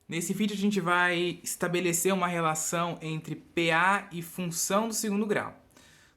Nesse vídeo a gente vai estabelecer uma relação entre PA e função do segundo grau.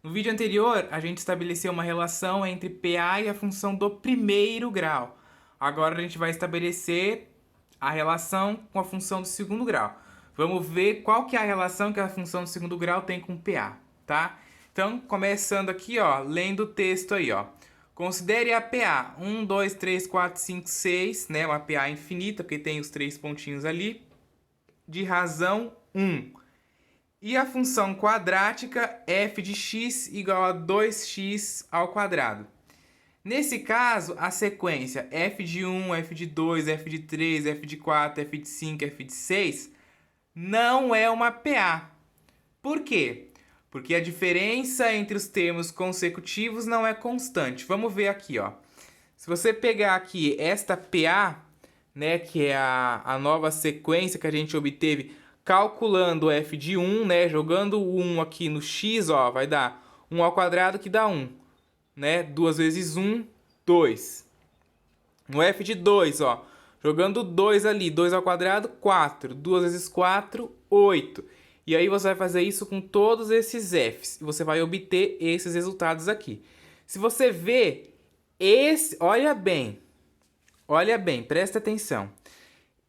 No vídeo anterior, a gente estabeleceu uma relação entre PA e a função do primeiro grau. Agora a gente vai estabelecer a relação com a função do segundo grau. Vamos ver qual que é a relação que a função do segundo grau tem com PA, tá? Então, começando aqui, ó, lendo o texto aí, ó. Considere a PA 1, 2, 3, 4, 5, 6, né? Uma PA infinita, porque tem os três pontinhos ali, de razão 1. E a função quadrática f de x igual a 2x ao quadrado. Nesse caso, a sequência f de 1, f de 2, f de 3, f de 4, f de 5, f de 6 não é uma PA. Por quê? Porque a diferença entre os termos consecutivos não é constante. Vamos ver aqui, ó. Se você pegar aqui esta PA, né, que é a nova sequência que a gente obteve calculando o f de 1, né, jogando o 1 aqui no x, ó, vai dar 1 ao quadrado que dá 1, né? 2 vezes 1, 2. No f de 2, ó, jogando 2 ali, 2 ao quadrado, 4. 2 vezes 4, 8. E aí você vai fazer isso com todos esses f's. E você vai obter esses resultados aqui. Se você vê esse... Olha bem, presta atenção.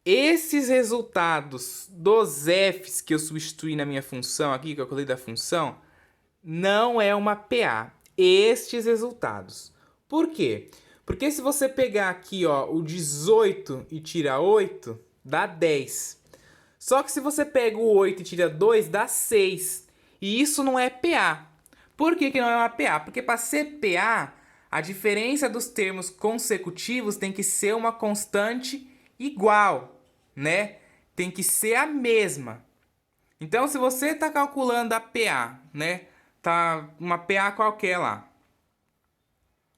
Esses resultados dos f's que eu substituí na minha função aqui, que eu calculei da função, não é uma PA. Estes resultados. Por quê? Porque se você pegar aqui, ó, o 18 e tira 8, dá 10. Só que se você pega o 8 e tira 2, dá 6. E isso não é PA. Por que não é uma PA? Porque para ser PA, a diferença dos termos consecutivos tem que ser uma constante igual, né? Tem que ser a mesma. Então, se você está calculando a PA, né? Tá uma PA qualquer lá,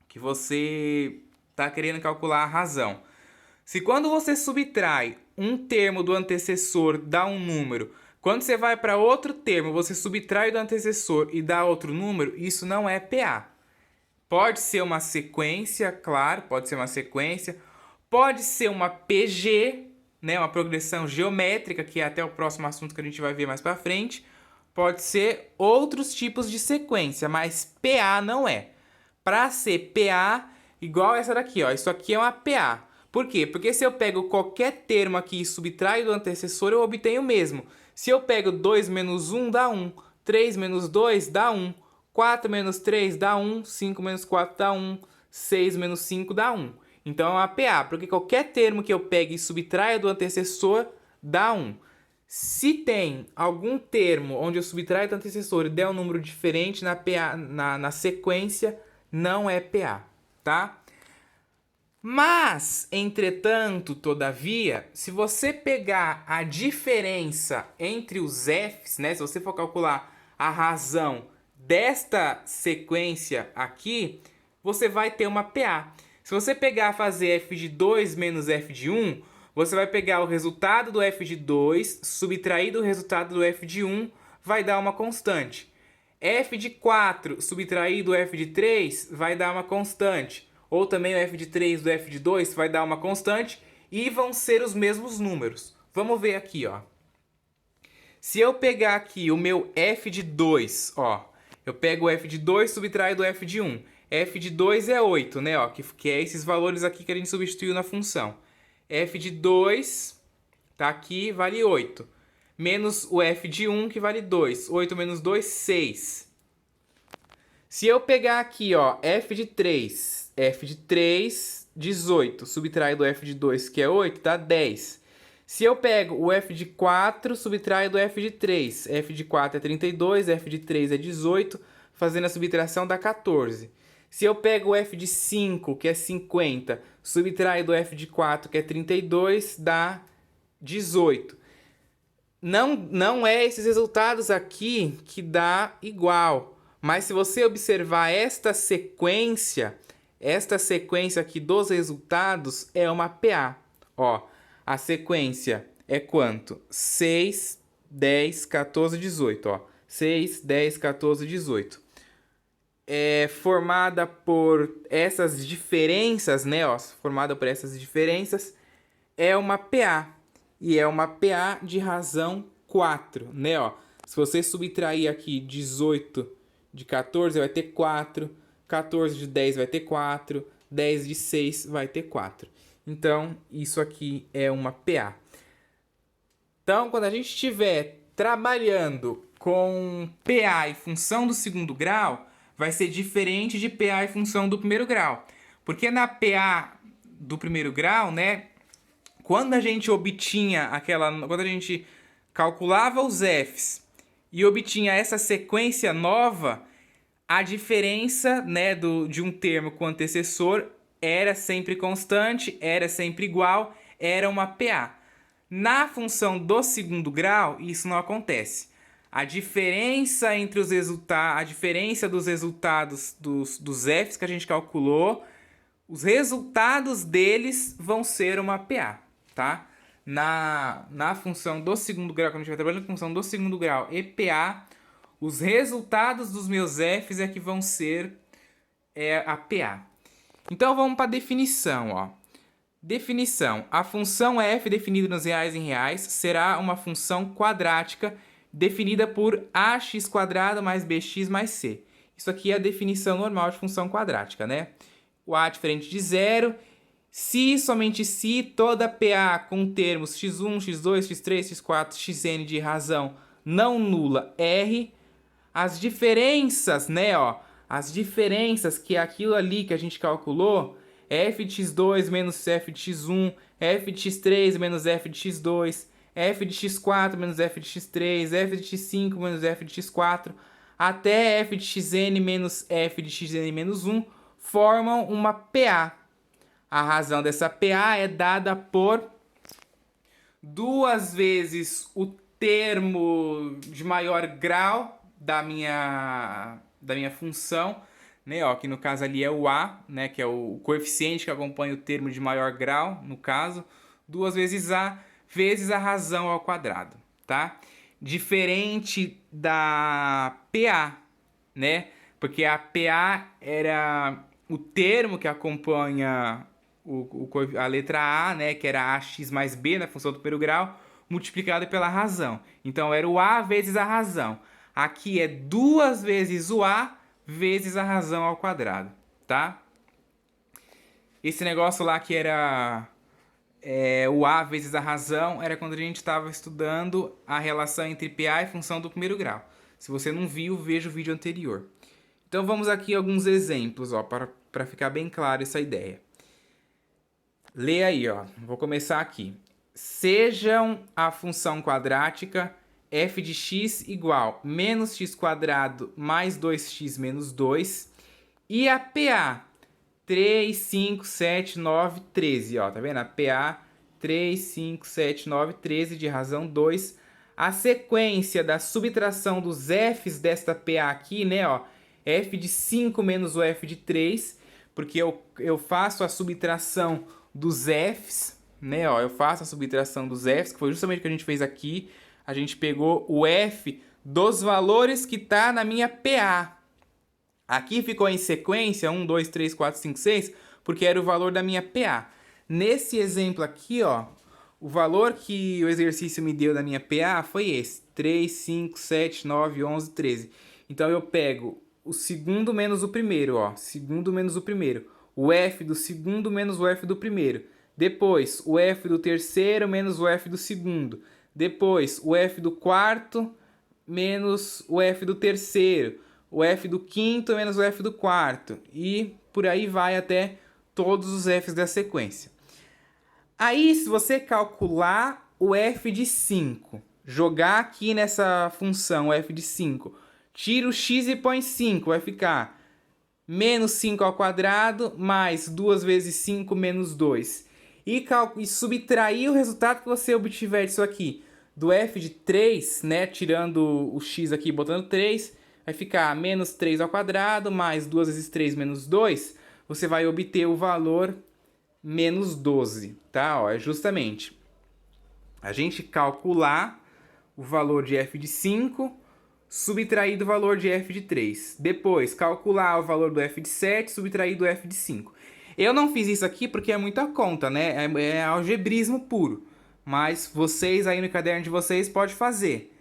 que você está querendo calcular a razão. Se quando você subtrai um termo do antecessor dá um número, quando você vai para outro termo, você subtrai do antecessor e dá outro número, isso não é PA. Pode ser uma sequência, claro, pode ser uma sequência. Pode ser uma PG, né, uma progressão geométrica, que é até o próximo assunto que a gente vai ver mais para frente. Pode ser outros tipos de sequência, mas PA não é. Para ser PA, igual essa daqui, ó, isso aqui é uma PA. Por quê? Porque se eu pego qualquer termo aqui e subtraio do antecessor, eu obtenho o mesmo. Se eu pego 2 menos 1, dá 1. 3 menos 2, dá 1. 4 menos 3 dá 1. 5 menos 4 dá 1. 6 menos 5 dá 1. Então é uma PA, porque qualquer termo que eu pegue e subtraia do antecessor, dá 1. Se tem algum termo onde eu subtraio do antecessor e der um número diferente na PA, na sequência, não é PA, tá? Mas, entretanto, todavia, se você pegar a diferença entre os f's, né, se você for calcular a razão desta sequência aqui, você vai ter uma PA. Se você pegar fazer f de 2 menos f de 1, você vai pegar o resultado do f de 2, subtrair do resultado do f de 1, vai dar uma constante. F de 4 subtrair do f de 3 vai dar uma constante. Ou também o f de 3 do f de 2 vai dar uma constante e vão ser os mesmos números. Vamos ver aqui, ó. Se eu pegar aqui o meu f de 2, ó, eu pego o f de 2 subtraio do f de 1. F de 2 é 8, né, ó, que é esses valores aqui que a gente substituiu na função. F de 2 tá aqui, vale 8. Menos o f de 1, que vale 2. 8 menos 2, 6. Se eu pegar aqui, ó, f de 3, 18, subtraio do f de 2, que é 8, dá 10. Se eu pego o f de 4, subtraio do f de 3, f de 4 é 32, f de 3 é 18, fazendo a subtração dá 14. Se eu pego o f de 5, que é 50, subtraio do f de 4, que é 32, dá 18. Não é esses resultados aqui que dá igual. Mas se você observar esta sequência aqui dos resultados é uma PA. Ó, a sequência é quanto? 6, 10, 14, 18. Ó. 6, 10, 14, 18. É formada por essas diferenças, né? Ó, formada por essas diferenças, é uma PA. e é uma PA de razão 4, né? Ó, se você subtrair aqui 18 de 14, vai ter 4, 14 de 10 vai ter 4, 10 de 6 vai ter 4. Então, isso aqui é uma PA. Então, quando a gente estiver trabalhando com PA e função do segundo grau, vai ser diferente de PA e função do primeiro grau. Porque na PA do primeiro grau, né, quando a gente quando a gente calculava os Fs e obtinha essa sequência nova, a diferença, né, de um termo com o antecessor era sempre constante, era sempre igual, era uma PA. Na função do segundo grau, isso não acontece. A diferença entre os resultados, a diferença dos resultados dos Fs que a gente calculou, os resultados deles vão ser uma PA, tá? Na função do segundo grau, quando a gente vai trabalhando com função do segundo grau e PA, os resultados dos meus Fs é que vão ser a PA. Então vamos para a definição, ó. Definição: a função f definida nos reais em reais será uma função quadrática definida por ax² mais bx mais c. Isso aqui é a definição normal de função quadrática, né? O a diferente de zero, se somente se toda PA com termos x1, x2, x3, x4, xn de razão não nula R, as diferenças, né, ó, as diferenças que é aquilo ali que a gente calculou, f de x2 menos f de x1, f de x3 menos f de x2, f de x4 menos f de x3, f de x5 menos f de x4, até f de xn menos f de xn menos 1, formam uma PA. A razão dessa PA é dada por 2 vezes o termo de maior grau da minha função, né? Ó, que no caso ali é o A, né? Que é o coeficiente que acompanha o termo de maior grau, no caso. 2 vezes A vezes a razão ao quadrado, tá? Diferente da PA, né? Porque a PA era o termo que acompanha a letra A, né? Que era ax mais b na função do primeiro grau, multiplicado pela razão. Então era o A vezes a razão. Aqui é 2 vezes o A vezes a razão ao quadrado, tá? Esse negócio lá que era o A vezes a razão era quando a gente estava estudando a relação entre PA e função do primeiro grau. Se você não viu, veja o vídeo anterior. Então vamos aqui a alguns exemplos, ó, para ficar bem claro essa ideia. Lê aí, ó. Vou começar aqui. Sejam a função quadrática f de x igual menos x² mais 2x menos 2 e a PA 3, 5, 7, 9, 13, ó, tá vendo? A PA 3, 5, 7, 9, 13 de razão 2. A sequência da subtração dos Fs desta PA aqui, né, ó, f de 5 menos o f de 3, porque eu faço a subtração dos Fs, né, ó, eu faço a subtração dos Fs, que foi justamente o que a gente fez aqui. A gente pegou o f dos valores que tá na minha PA. Aqui ficou em sequência 1, 2, 3, 4, 5, 6, porque era o valor da minha PA. Nesse exemplo aqui, ó, o valor que o exercício me deu da minha PA foi esse: 3, 5, 7, 9, 11, 13. Então eu pego o segundo menos o primeiro, ó, segundo menos o primeiro. O f do segundo menos o f do primeiro. Depois, o f do terceiro menos o f do segundo. Depois, o f do quarto menos o f do terceiro. O f do quinto menos o f do quarto. E por aí vai até todos os f's da sequência. Aí, se você calcular o f de 5, jogar aqui nessa função f de 5, tira o x e põe 5, vai ficar menos 5 ao quadrado mais 2 vezes 5 menos 2. E subtrair o resultado que você obtiver disso aqui do f de 3, né, tirando o x aqui e botando 3, vai ficar menos 3 ao quadrado mais 2 vezes 3 menos 2, você vai obter o valor menos 12, tá? Ó, é justamente a gente calcular o valor de f de 5, subtrair do valor de f de 3. Depois, calcular o valor do f de 7, subtrair do f de 5. Eu não fiz isso aqui porque é muita conta, né? É algebrismo puro. mas vocês aí no caderno de vocês podem fazer.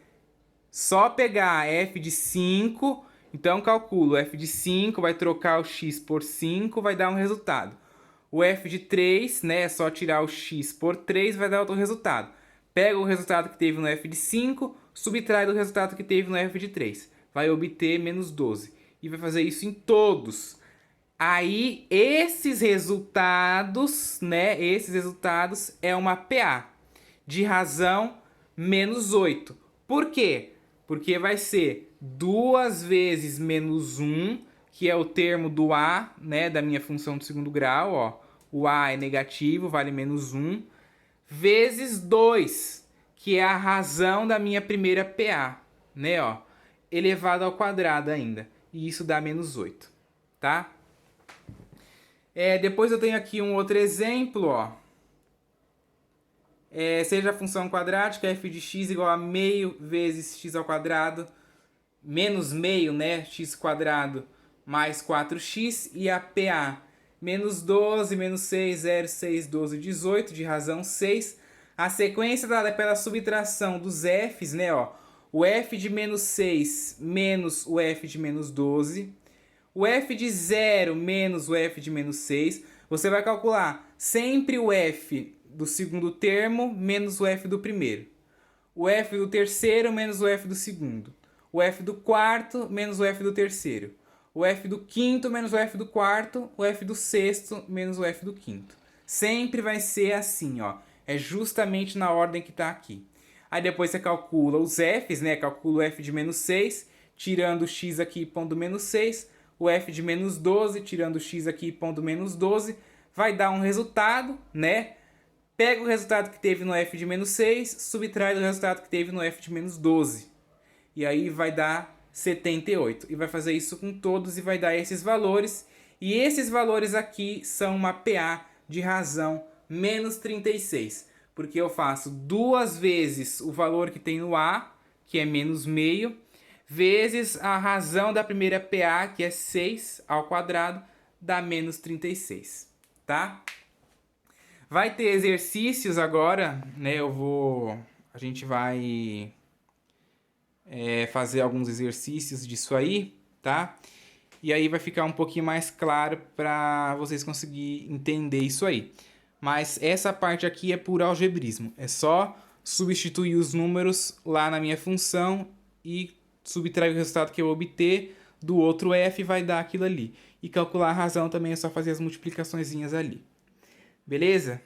Só pegar f de 5, então calculo f de 5, vai trocar o x por 5, vai dar um resultado. O f de 3, né, é só tirar o x por 3, vai dar outro resultado. Pega o resultado que teve no f de 5, subtrai do resultado que teve no f de 3. Vai obter menos 12. E vai fazer isso em todos. Aí, esses resultados, né, é uma PA de razão menos 8. Por quê? Porque vai ser 2 vezes menos 1, que é o termo do A, né, da minha função do segundo grau, ó. O A é negativo, vale menos 1, vezes 2, que é a razão da minha primeira PA, né, ó, elevado ao quadrado ainda. E isso dá menos 8, tá? Depois eu tenho aqui um outro exemplo, ó. Seja a função quadrática f de x igual a meio vezes x ao quadrado, menos meio, né, x quadrado mais 4x, e a PA menos 12, menos 6, 0, 6, 12, 18, de razão 6. A sequência dada pela subtração dos f's, né, ó, o f de menos 6 menos o f de menos 12, o f de 0 menos o f de menos 6, você vai calcular sempre o f do segundo termo menos o f do primeiro. O f do terceiro menos o f do segundo. O f do quarto menos o f do terceiro. O f do quinto menos o f do quarto. O f do sexto menos o f do quinto. Sempre vai ser assim, ó. É justamente na ordem que está aqui. Aí depois você calcula os f's, né? Calcula o f de menos 6, tirando o x aqui pondo menos 6. O f de menos 12, tirando o x aqui pondo menos 12. Vai dar um resultado, né? Pega o resultado que teve no f de menos 6, subtrai do resultado que teve no f de menos 12. E aí vai dar 78. E vai fazer isso com todos e vai dar esses valores. E esses valores aqui são uma PA de razão menos 36. Porque eu faço 2 vezes o valor que tem no A, que é menos meio, vezes a razão da primeira PA, que é 6 ao quadrado, dá menos 36. Tá? Vai ter exercícios agora, né? A gente vai fazer alguns exercícios disso aí, tá? E aí vai ficar um pouquinho mais claro para vocês conseguirem entender isso aí. Mas essa parte aqui é por algebrismo. É só substituir os números lá na minha função e subtrair o resultado que eu obter do outro f, vai dar aquilo ali. E calcular a razão também é só fazer as multiplicaçõezinhas ali. Beleza?